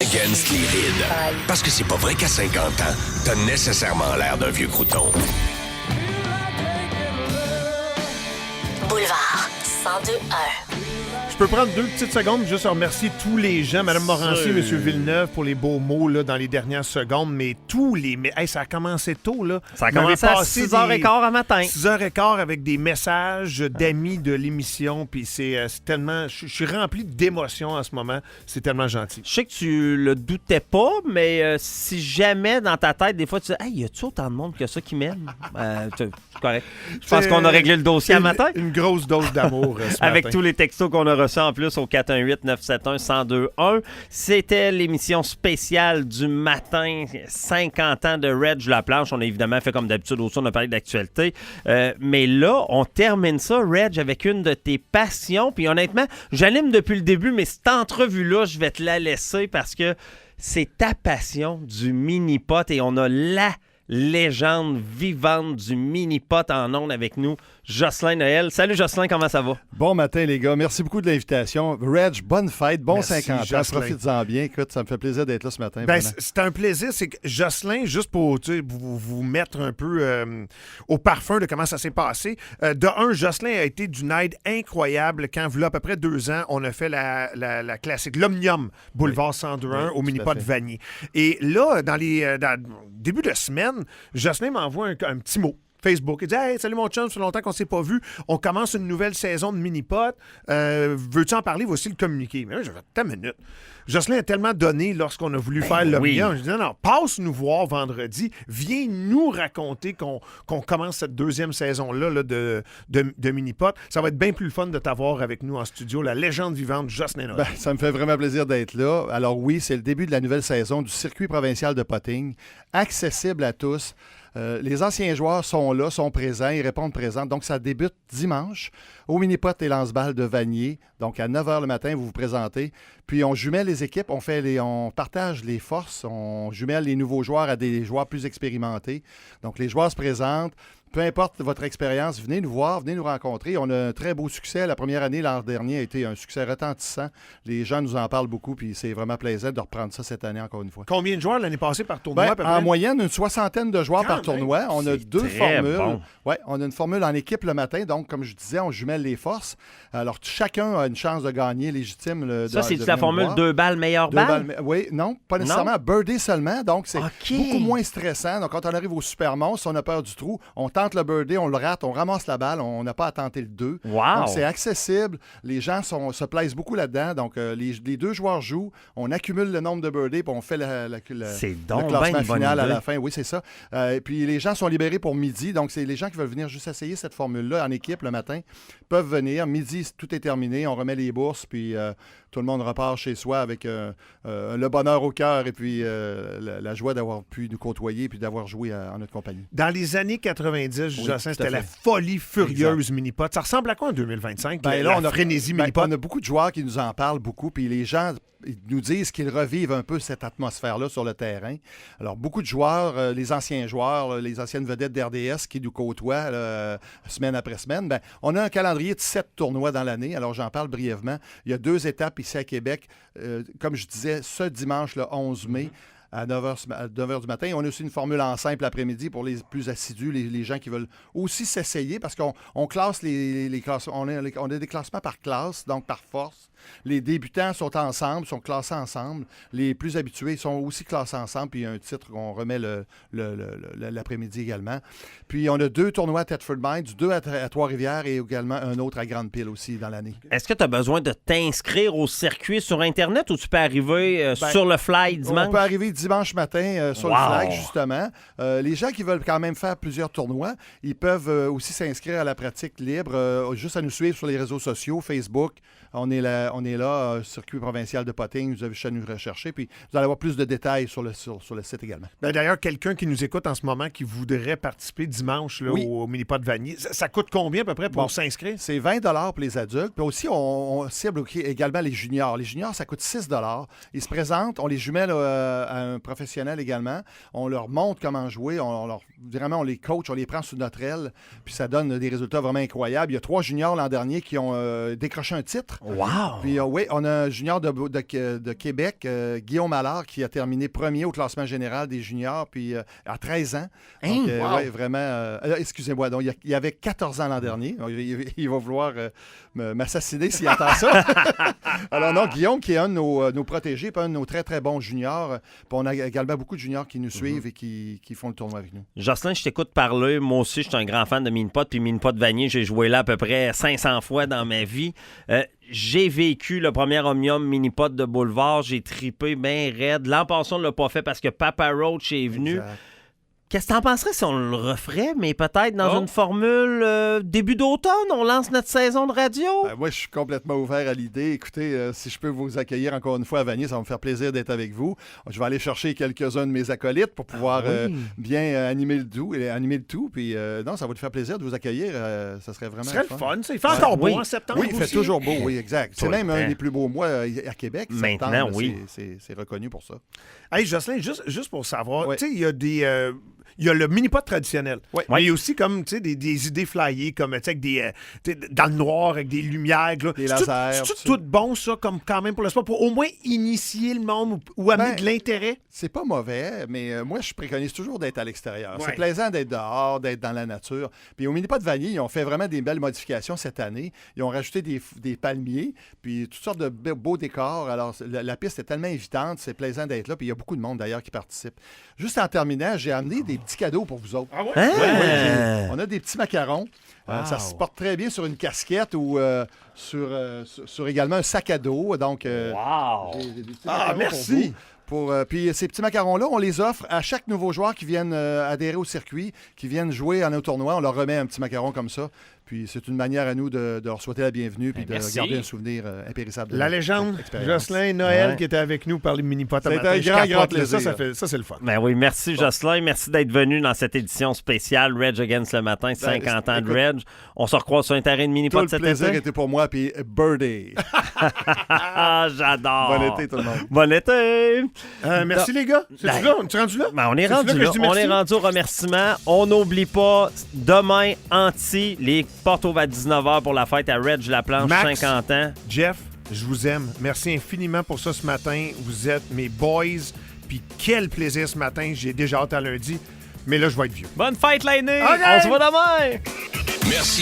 against les rides. Parce que c'est pas vrai qu'à 50 ans, t'as nécessairement l'air d'un vieux crouton. Boulevard 102.1. Je peux prendre 2 petites secondes juste remercier tous les gens, Mme Morancy, M. Villeneuve, pour les beaux mots là, dans les dernières secondes, mais tous les... Hey, ça a commencé tôt, là. Ça a commencé à 6h15 à matin. 6h15 avec des messages d'amis de l'émission, puis c'est tellement... Je suis rempli d'émotions en ce moment. C'est tellement gentil. Je sais que tu le doutais pas, mais si jamais dans ta tête, des fois, tu dis « Hey, y a-tu autant de monde que ça qui m'aime? » C'est correct. Je pense qu'on a réglé le dossier à matin. Une grosse dose d'amour ce Avec matin. tous les textos qu'on a reçus en plus au 418-971-1021. C'était l'émission spéciale du matin, 50 ans de Reg Laplanche. On a évidemment fait comme d'habitude aussi, on a parlé d'actualité. Mais là, on termine ça, Reg, avec une de tes passions. Puis honnêtement, j'anime depuis le début, mais cette entrevue-là, je vais te la laisser parce que c'est ta passion du mini-pot et on a la légende vivante du mini-pot en ondes avec nous, Jocelyn Noël. Salut Jocelyn, comment ça va? Bon matin les gars, merci beaucoup de l'invitation. Reg, bonne fête, bon Merci, 50 ans, Jocelyn. profites-en bien. Écoute, ça me fait plaisir d'être là ce matin. Ben, vraiment. c'est un plaisir. C'est que Jocelyn, juste pour vous mettre un peu au parfum de comment ça s'est passé, de un, Jocelyn a été d'une aide incroyable quand, voilà à peu près 2 ans, on a fait la classique, l'Omnium, Boulevard 102.1 au Mini-Pot de Vanier. Et là, dans début de semaine, Jocelyn m'envoie un petit mot. Facebook. Il dit « Hey, salut mon chum, ça fait longtemps qu'on ne s'est pas vu. On commence une nouvelle saison de Mini-Pot. Veux-tu en parler? Voici le communiqué. » Mais là, j'ai fait « T'as une minute. » Jocelyn a tellement donné lorsqu'on a voulu faire l'Omnium. Je dis « Non, passe nous voir vendredi. Viens nous raconter qu'on commence cette deuxième saison-là là, de Mini-Pot. Ça va être bien plus le fun de t'avoir avec nous en studio, la légende vivante Jocelyn Noël. Ben, ça me fait vraiment plaisir d'être là. Alors oui, c'est le début de la nouvelle saison du circuit provincial de potting, accessible à tous. Les anciens joueurs sont là, sont présents, ils répondent présents. Donc, ça débute dimanche au Mini-Pot et Lance-Balles de Vanier. Donc, à 9h le matin, vous vous présentez. Puis, on jumelle les équipes, on partage les forces, on jumelle les nouveaux joueurs à des joueurs plus expérimentés. Donc, les joueurs se présentent. Peu importe votre expérience, venez nous voir, venez nous rencontrer. On a un très beau succès. La première année, l'an dernier, a été un succès retentissant. Les gens nous en parlent beaucoup, puis c'est vraiment plaisant de reprendre ça cette année encore une fois. Combien de joueurs l'année passée par tournoi? Ben, à peu près? en moyenne, une 60aine de joueurs Quand par même. tournoi. On a C'est 2 très formules. bon. Ouais, on a une formule en équipe le matin. Donc, comme je disais, on jumelle les forces. Alors, chacun a une chance de gagner légitime. Ça, c'est de la venir formule nous voir. 2 balles, meilleure 2 balle? balles. Oui, non, pas nécessairement. Birdie seulement. Donc, c'est OK. beaucoup moins stressant. Donc, quand on arrive au super monstre, si on a peur du trou, on tente le birdie, on le rate, on ramasse la balle, on n'a pas à tenter le 2. Wow! Donc, c'est accessible. Les gens se plaisent beaucoup là-dedans. Donc, les 2 joueurs jouent. On accumule le nombre de birdies, puis on fait C'est le donc bien classement une bonne final à idée. la fin. Oui, c'est ça. Puis, les gens sont libérés pour midi. Donc, c'est les gens qui veulent venir juste essayer cette formule-là en équipe le matin peuvent venir. Midi, tout est terminé. On remet les bourses, puis tout le monde repart chez soi avec le bonheur au cœur et puis la joie d'avoir pu nous côtoyer puis d'avoir joué en notre compagnie. Dans les années 90, Oui, Jocelyn, tout à c'était la fait. folie furieuse Mini-Pot. Ça ressemble à quoi en 2025? Ben, la on a frénésie ben, Mini-Pot. on a beaucoup de joueurs qui nous en parlent beaucoup, puis les gens ils nous disent qu'ils revivent un peu cette atmosphère-là sur le terrain. Alors, beaucoup de joueurs, les anciens joueurs, les anciennes vedettes d'RDS qui nous côtoient semaine après semaine, ben, on a un calendrier de 7 tournois dans l'année. Alors, j'en parle brièvement. Il y a 2 étapes ici à Québec. Comme je disais, ce dimanche, le 11 mai, à 9h du matin. On a aussi une formule en simple l'après-midi pour les plus assidus, les gens qui veulent aussi s'essayer, parce qu'on classe les classes. On a des classements par classe, donc par force. Les débutants sont ensemble, sont classés ensemble. Les plus habitués sont aussi classés ensemble, puis il y a un titre qu'on remet l'après-midi également. Puis on a 2 tournois à Thetford Mines, 2 à Trois-Rivières et également un autre à Grande-Pile aussi dans l'année. Est-ce que tu as besoin de t'inscrire au circuit sur Internet ou tu peux arriver sur le fly dimanche? On peut arriver dimanche matin sur Wow. le flag, justement. Les gens qui veulent quand même faire plusieurs tournois, ils peuvent aussi s'inscrire à la pratique libre, juste à nous suivre sur les réseaux sociaux, Facebook. On est là, circuit provincial de potting, vous avez juste à nous rechercher, puis vous allez avoir plus de détails sur le site également. Ben, d'ailleurs, quelqu'un qui nous écoute en ce moment qui voudrait participer dimanche là, Oui. au Mini-Pot de Vanier, ça coûte combien à peu près pour s'inscrire? C'est 20 $ pour les adultes. Puis aussi, on cible également les juniors. Les juniors, ça coûte 6 $. Ils se présentent, on les jumelle à un professionnel également. On leur montre comment jouer, vraiment on les coach, on les prend sous notre aile, puis ça donne des résultats vraiment incroyables. Il y a 3 juniors l'an dernier qui ont décroché un titre. Wow! Puis oui, on a un junior de Québec, Guillaume Allard, qui a terminé premier au classement général des juniors, puis à 13 ans. Donc, ouais, vraiment... excusez-moi, donc il y avait 14 ans l'an dernier. Il va vouloir m'assassiner s'il entend ça. Alors non, Guillaume, qui est un de nos protégés, puis un de nos très, très bons juniors. Puis on a également beaucoup de juniors qui nous suivent et qui font le tournoi avec nous. Jocelyn, je t'écoute parler. Moi aussi, je suis un grand fan de Minipot. Puis Minipot Vanier, j'ai joué là à peu près 500 fois dans ma vie. J'ai vécu le premier Omnium Minipot de Boulevard. J'ai tripé bien raide. L'an passé, on ne l'a pas fait parce que Papa Roach est venu. Exact. Qu'est-ce que t'en penserais si on le referait, mais peut-être dans une formule début d'automne, on lance notre saison de radio? Moi, je suis complètement ouvert à l'idée. Écoutez, si je peux vous accueillir encore une fois à Vanier, ça va me faire plaisir d'être avec vous. Je vais aller chercher quelques-uns de mes acolytes pour pouvoir bien animer le tout. Puis non, ça va te faire plaisir de vous accueillir. Ça serait vraiment Ce serait le fun. Ça. Il fait encore beau en septembre. Oui, il fait aussi. toujours beau, oui, exact. C'est Tout même le un temps. des plus beaux mois à Québec. Maintenant, septembre, oui. C'est reconnu pour ça. Hey, Jocelyn, juste pour savoir, Ouais. tu sais, il y a des... il y a le mini-pot traditionnel. Ouais. Mais il y a aussi comme, tu sais, des idées flyées, comme, tu sais, avec des... tu sais, dans le noir, avec des lumières. Là. Des C'est-tu- lasers, C'est-tu tout ça. tout bon, ça, comme quand même pour le sport, pour au moins initier le monde ou amener Ben, de l'intérêt? C'est pas mauvais, mais moi, je préconise toujours d'être à l'extérieur. Ouais. C'est plaisant d'être dehors, d'être dans la nature. Puis au Minipot de Vanier, ils ont fait vraiment des belles modifications cette année. Ils ont rajouté des palmiers, puis toutes sortes de beaux décors. Alors, la piste est tellement invitante, c'est plaisant d'être là. Puis il y a beaucoup de monde, d'ailleurs, qui participe. Juste en terminant, j'ai amené des petits cadeaux pour vous autres. Ah ouais? Hein? On a des petits macarons. Ça se porte très bien sur une casquette ou sur également un sac à dos. Donc, Wow! j'ai des petits Ah, macarons merci. pour vous. Puis ces petits macarons-là, on les offre à chaque nouveau joueur qui vienne adhérer au circuit, qui vienne jouer à nos tournois. On leur remet un petit macaron comme ça. Puis c'est une manière à nous de leur souhaiter la bienvenue puis de merci. garder un souvenir impérissable de La notre légende, expérience. Jocelyn Noël, Ouais. qui était avec nous par les mini-pots Ça a été matin. un Je grand, capote, grand là. plaisir. Ça, c'est le fun. Ben oui, merci Jocelyn. Merci d'être venu dans cette édition spéciale Reg Against le matin, 50 ans de écoute, Reg. On se recroise sur un terrain de Tout Minipot le cet plaisir été. était pour moi, puis birthday. Ah, j'adore! Bon été, tout le monde. Bon été! Merci, les gars. C'est-tu Ben, là? Tu es rendu là? Ben, on est C'est-tu rendu là que là. je dis On merci? est rendu au remerciement. On n'oublie pas, demain, Anti, les portes ouvrent à 19h pour la fête à Reg La Planche, Max. 50 ans. Jeff, je vous aime. Merci infiniment pour ça ce matin. Vous êtes mes boys. Puis quel plaisir ce matin. J'ai déjà hâte à lundi. Mais là, je vais être vieux. Bonne fête l'année! OK. On se voit demain! Merci.